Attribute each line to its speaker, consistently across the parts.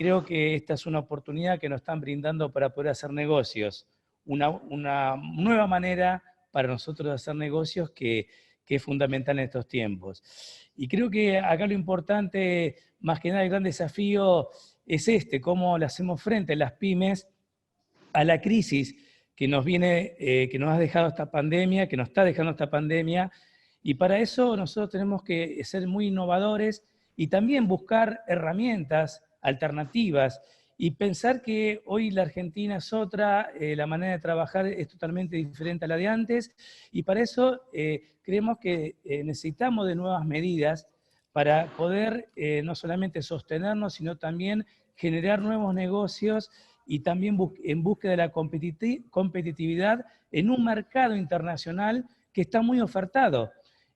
Speaker 1: creo que esta es una oportunidad que nos están brindando para poder hacer negocios, una nueva manera para nosotros de hacer negocios que es fundamental en estos tiempos. Y creo que acá lo importante, más que nada el gran desafío es cómo le hacemos frente a las pymes a la crisis que nos viene, que nos ha dejado esta pandemia, que nos está dejando esta pandemia, y para eso nosotros tenemos que ser muy innovadores y también buscar herramientas alternativas y pensar que hoy la Argentina es otra, la manera de trabajar es totalmente diferente a la de antes, y para eso creemos que necesitamos de nuevas medidas para poder no solamente sostenernos, sino también generar nuevos negocios y también en búsqueda de la competitividad en un mercado internacional que está muy ofertado.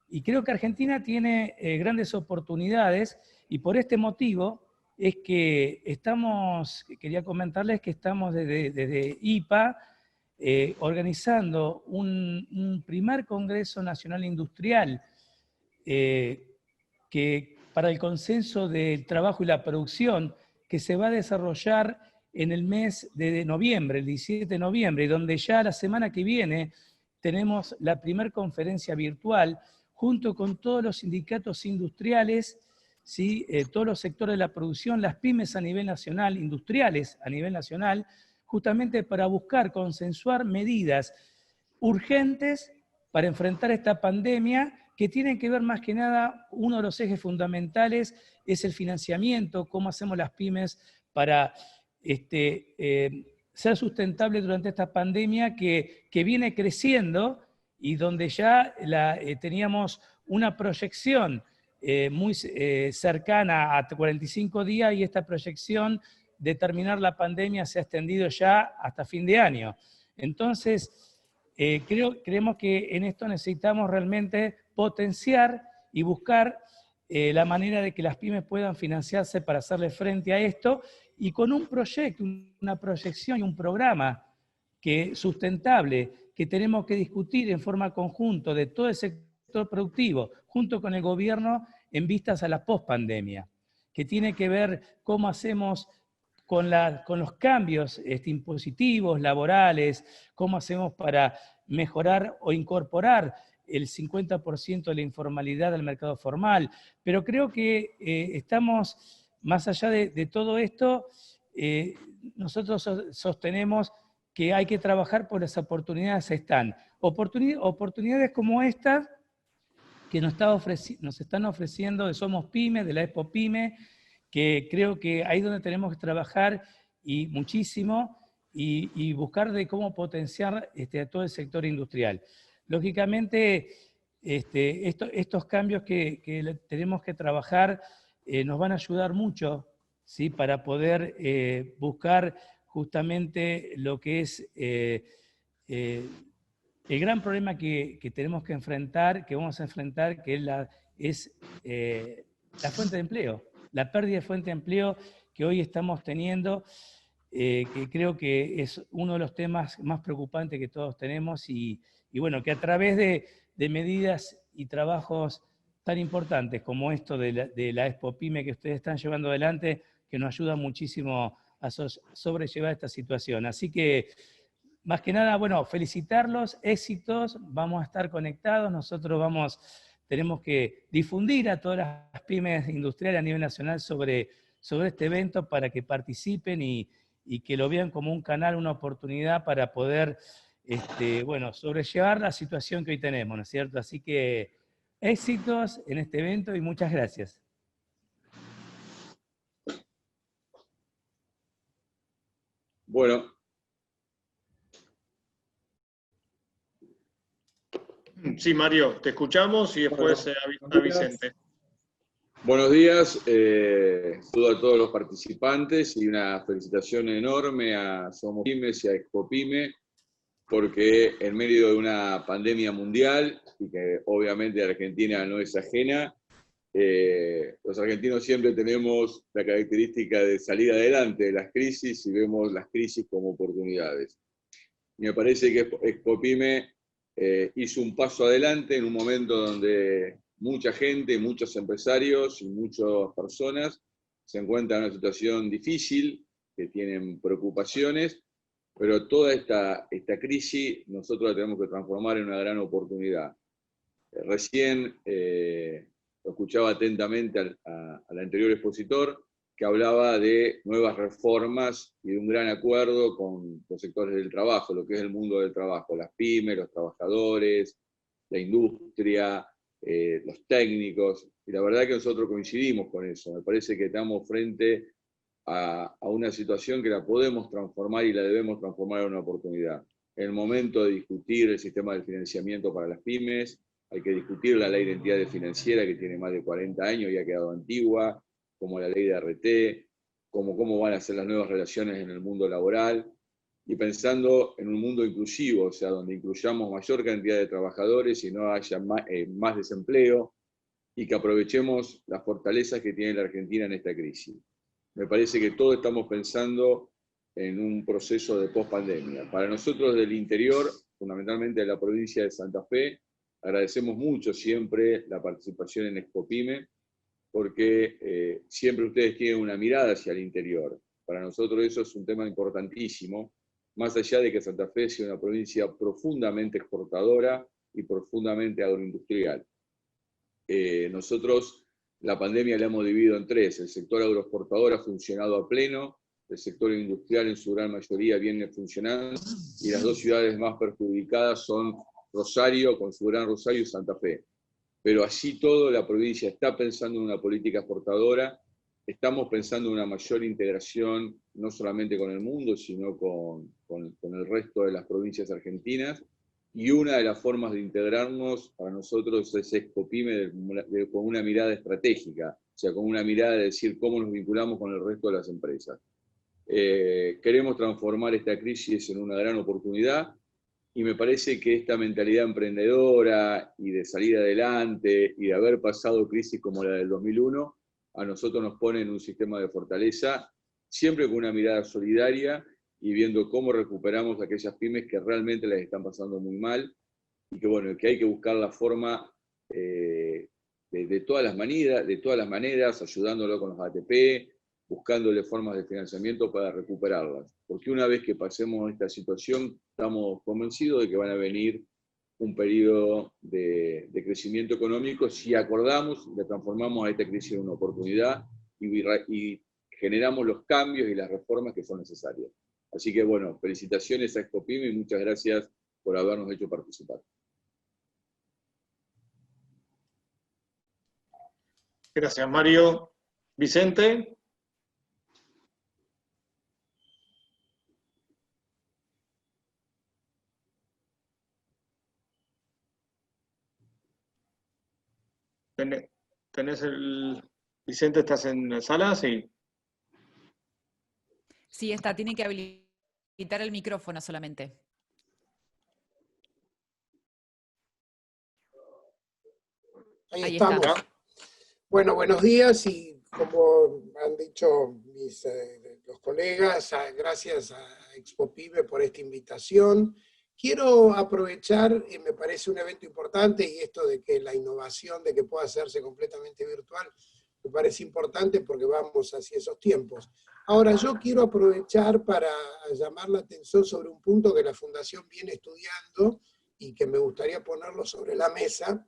Speaker 1: Y creo que Argentina tiene grandes oportunidades, y por este motivo es que quería comentarles que estamos desde IPA organizando un primer Congreso Nacional Industrial que para el consenso del trabajo y la producción, que se va a desarrollar en el mes de noviembre, el 17 de noviembre, donde ya la semana que viene tenemos la primera conferencia virtual junto con todos los sindicatos industriales, ¿sí? Todos los sectores de la producción, las pymes a nivel nacional, industriales a nivel nacional, justamente para buscar consensuar medidas urgentes para enfrentar esta pandemia, que tienen que ver más que nada, uno de los ejes fundamentales es el financiamiento, cómo hacemos las pymes para ser sustentable durante esta pandemia que viene creciendo y donde ya teníamos una proyección muy cercana a 45 días, y esta proyección de terminar la pandemia se ha extendido ya hasta fin de año. Entonces, creemos que en esto necesitamos realmente potenciar y buscar la manera de que las pymes puedan financiarse para hacerle frente a esto, y con un proyecto, una proyección y un programa sustentable que tenemos que discutir en forma conjunta de todo el sector productivo, junto con el gobierno, en vistas a la pospandemia, que tiene que ver cómo hacemos con los cambios impositivos, laborales, cómo hacemos para mejorar o incorporar el 50% de la informalidad al mercado formal. Pero creo que estamos, más allá de todo esto, nosotros sostenemos que hay que trabajar por las oportunidades están. Oportunidades como estas que nos están ofreciendo de Somos Pyme, de la Expo Pyme, que creo que ahí es donde tenemos que trabajar y muchísimo y buscar de cómo potenciar a todo el sector industrial. Lógicamente, estos cambios que tenemos que trabajar nos van a ayudar mucho, ¿sí? Para poder buscar justamente lo que es el gran problema que tenemos que enfrentar, que vamos a enfrentar, que es la fuente de empleo, la pérdida de fuente de empleo que hoy estamos teniendo, que creo que es uno de los temas más preocupantes que todos tenemos, y bueno, que a través de medidas y trabajos tan importantes como esto de la Expo Pyme que ustedes están llevando adelante, que nos ayuda muchísimo a sobrellevar esta situación. Así que, más que nada, bueno, felicitarlos, éxitos, vamos a estar conectados, nosotros tenemos que difundir a todas las pymes industriales a nivel nacional sobre este evento para que participen y que lo vean como un canal, una oportunidad para poder, bueno, sobrellevar la situación que hoy tenemos, ¿no es cierto? Así que éxitos en este evento y muchas gracias.
Speaker 2: Bueno.
Speaker 3: Sí, Mario, te escuchamos y después a Vicente.
Speaker 2: Buenos días, saludo a todos los participantes y una felicitación enorme a Somos Pymes y a Expo Pyme, porque en medio de una pandemia mundial, y que obviamente Argentina no es ajena, los argentinos siempre tenemos la característica de salir adelante de las crisis y vemos las crisis como oportunidades. Me parece que Expo Pyme hizo un paso adelante en un momento donde mucha gente, muchos empresarios y muchas personas se encuentran en una situación difícil, que tienen preocupaciones, pero toda esta crisis nosotros la tenemos que transformar en una gran oportunidad. Recién lo escuchaba atentamente al anterior expositor, que hablaba de nuevas reformas y de un gran acuerdo con los sectores del trabajo, lo que es el mundo del trabajo, las pymes, los trabajadores, la industria, los técnicos, y la verdad que nosotros coincidimos con eso. Me parece que estamos frente a una situación que la podemos transformar y la debemos transformar en una oportunidad. En el momento de discutir el sistema de financiamiento para las pymes, hay que discutir la ley de entidades financieras que tiene más de 40 años y ha quedado antigua, como la ley de RT, como cómo van a ser las nuevas relaciones en el mundo laboral, y pensando en un mundo inclusivo, o sea, donde incluyamos mayor cantidad de trabajadores y no haya más desempleo, y que aprovechemos las fortalezas que tiene la Argentina en esta crisis. Me parece que todos estamos pensando en un proceso de post-pandemia. Para nosotros del interior, fundamentalmente de la provincia de Santa Fe, agradecemos mucho siempre la participación en Expopime, porque siempre ustedes tienen una mirada hacia el interior. Para nosotros eso es un tema importantísimo, más allá de que Santa Fe sea una provincia profundamente exportadora y profundamente agroindustrial. Nosotros la pandemia la hemos dividido en tres. El sector agroexportador ha funcionado a pleno, el sector industrial en su gran mayoría viene funcionando, y las dos ciudades más perjudicadas son Rosario, con su gran Rosario, y Santa Fe. Pero así todo, la provincia está pensando en una política exportadora, estamos pensando en una mayor integración, no solamente con el mundo, sino con el resto de las provincias argentinas, y una de las formas de integrarnos para nosotros es Expopime con una mirada estratégica, o sea, con una mirada de decir cómo nos vinculamos con el resto de las empresas. Queremos transformar esta crisis en una gran oportunidad, y me parece que esta mentalidad emprendedora y de salir adelante y de haber pasado crisis como la del 2001, a nosotros nos pone en un sistema de fortaleza, siempre con una mirada solidaria y viendo cómo recuperamos aquellas pymes que realmente las están pasando muy mal, y que bueno, que hay que buscar la forma de todas las maneras, ayudándolo con los ATP, buscándole formas de financiamiento para recuperarlas. Porque una vez que pasemos esta situación, estamos convencidos de que van a venir un periodo de crecimiento económico si acordamos, le transformamos a esta crisis en una oportunidad y generamos los cambios y las reformas que son necesarias. Así que bueno, felicitaciones a Expopime y muchas gracias por habernos hecho participar.
Speaker 3: Gracias, Mario. Vicente. ¿Tenés el... Vicente, ¿estás en la sala? Sí.
Speaker 4: Sí, está. Tiene que habilitar el micrófono solamente.
Speaker 5: Ahí estamos. Está. Bueno, buenos días, y como han dicho los colegas, gracias a Expopime por esta invitación. Quiero aprovechar, me parece un evento importante, y esto de que la innovación, de que pueda hacerse completamente virtual, me parece importante porque vamos hacia esos tiempos. Ahora, yo quiero aprovechar para llamar la atención sobre un punto que la Fundación viene estudiando y que me gustaría ponerlo sobre la mesa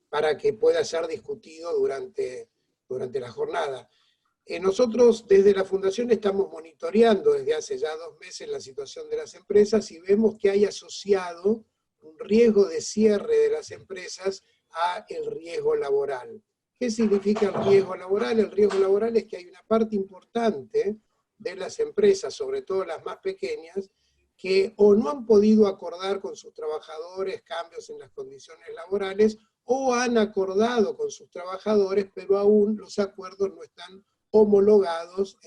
Speaker 5: para que pueda ser discutido durante la jornada. Nosotros desde la Fundación estamos monitoreando desde hace ya 2 meses la situación de las empresas, y vemos que hay asociado un riesgo de cierre de las empresas a el riesgo laboral. ¿Qué significa el riesgo laboral? El riesgo laboral es que hay una parte importante de las empresas, sobre todo las más pequeñas, que o no han podido acordar con sus trabajadores cambios en las condiciones laborales, o han acordado con sus trabajadores, pero aún los acuerdos no están homologados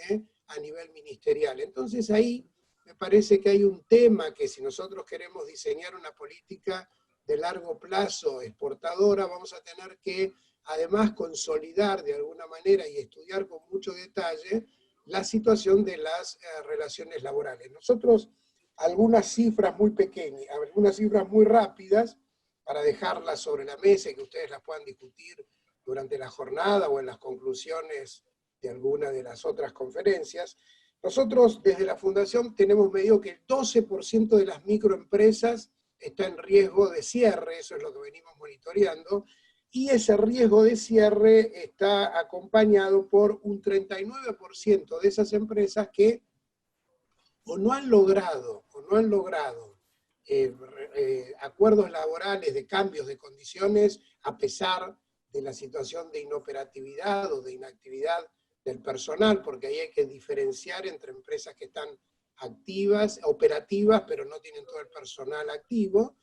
Speaker 5: a nivel ministerial. Entonces ahí me parece que hay un tema que, si nosotros queremos diseñar una política de largo plazo exportadora, vamos a tener que además consolidar de alguna manera y estudiar con mucho detalle la situación de las relaciones laborales. Nosotros, algunas cifras muy pequeñas, algunas cifras muy rápidas, para dejarlas sobre la mesa y que ustedes las puedan discutir durante la jornada o en las conclusiones de alguna de las otras conferencias. Nosotros desde la Fundación tenemos medido que el 12% de las microempresas está en riesgo de cierre, eso es lo que venimos monitoreando, y ese riesgo de cierre está acompañado por un 39% de esas empresas que o no han logrado acuerdos laborales de cambios de condiciones a pesar de la situación de inoperatividad o de inactividad del personal, porque ahí hay que diferenciar entre empresas que están activas, operativas, pero no tienen todo el personal activo,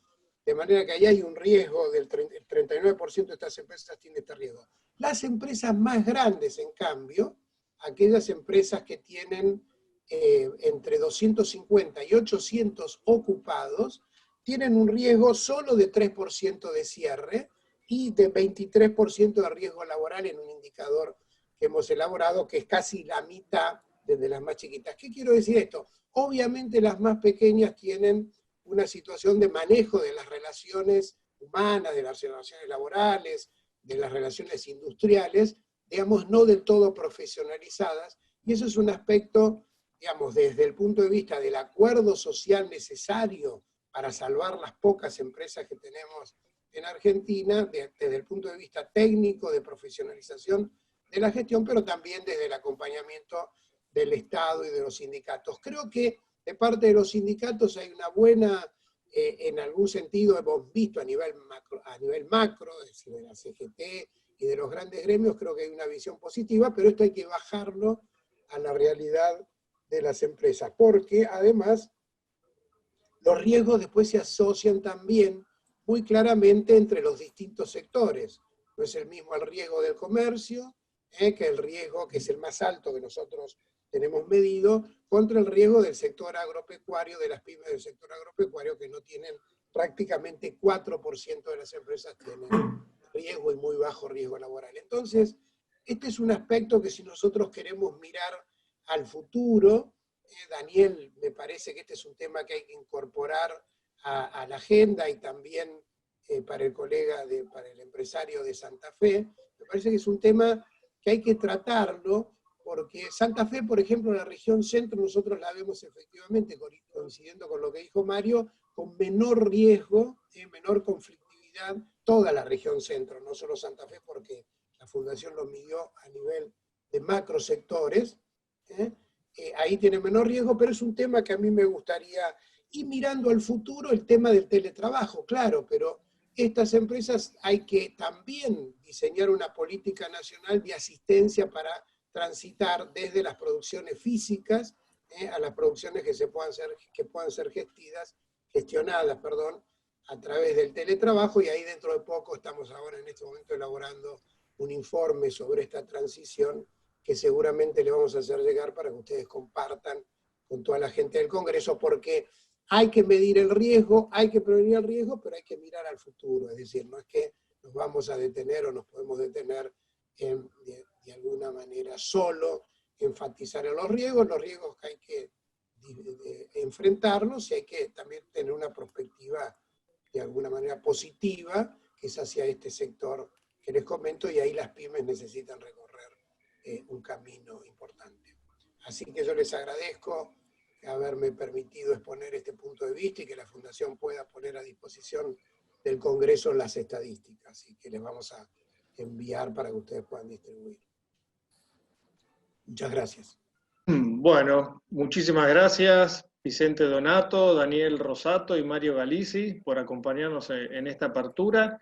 Speaker 5: de manera que ahí hay un riesgo del 39% de estas empresas tiene este riesgo. Las empresas más grandes, en cambio, aquellas empresas que tienen entre 250 y 800 ocupados, tienen un riesgo solo de 3% de cierre y de 23% de riesgo laboral en un indicador que hemos elaborado, que es casi la mitad desde las más chiquitas. ¿Qué quiero decir esto? Obviamente las más pequeñas tienen una situación de manejo de las relaciones humanas, de las relaciones laborales, de las relaciones industriales, digamos, no del todo profesionalizadas, y eso es un aspecto, digamos, desde el punto de vista del acuerdo social necesario para salvar las pocas empresas que tenemos en Argentina, desde el punto de vista técnico, de profesionalización de la gestión, pero también desde el acompañamiento del Estado y de los sindicatos. Creo que de parte de los sindicatos hay una buena, en algún sentido hemos visto a nivel macro, es decir, de la CGT y de los grandes gremios, creo que hay una visión positiva, pero esto hay que bajarlo a la realidad de las empresas, porque además los riesgos después se asocian también muy claramente entre los distintos sectores. No es el mismo el riesgo del comercio, que el riesgo, que es el más alto que nosotros tenemos medido, contra el riesgo del sector agropecuario, de las pymes del sector agropecuario, que no tienen prácticamente 4% de las empresas tienen riesgo y muy bajo riesgo laboral. Entonces, este es un aspecto que si nosotros queremos mirar al futuro, Daniel, me parece que este es un tema que hay que incorporar a la agenda y también para el colega, para el empresario de Santa Fe, me parece que es un tema que hay que tratarlo, porque Santa Fe, por ejemplo, la región centro, nosotros la vemos efectivamente, coincidiendo con lo que dijo Mario, con menor riesgo, menor conflictividad, toda la región centro, no solo Santa Fe, porque la Fundación lo midió a nivel de macrosectores, ahí tiene menor riesgo, pero es un tema que a mí me gustaría, y mirando al futuro, el tema del teletrabajo, claro, pero estas empresas hay que también diseñar una política nacional de asistencia para transitar desde las producciones físicas a las producciones que puedan ser gestionadas a través del teletrabajo, y ahí dentro de poco estamos ahora en este momento elaborando un informe sobre esta transición que seguramente le vamos a hacer llegar para que ustedes compartan con toda la gente del Congreso, porque hay que medir el riesgo, hay que prevenir el riesgo, pero hay que mirar al futuro, es decir, no es que nos vamos a detener o nos podemos detener de alguna manera solo enfatizar en los riesgos que hay que enfrentarlos, y hay que también tener una perspectiva de alguna manera positiva, que es hacia este sector que les comento, y ahí las pymes necesitan recorrer un camino importante. Así que yo les agradezco haberme permitido exponer este punto de vista y que la Fundación pueda poner a disposición del Congreso las estadísticas, y que les vamos a enviar para que ustedes puedan distribuir. Muchas gracias.
Speaker 3: Bueno, muchísimas gracias Vicente Donato, Daniel Rosato y Mario Galizzi por acompañarnos en esta apertura.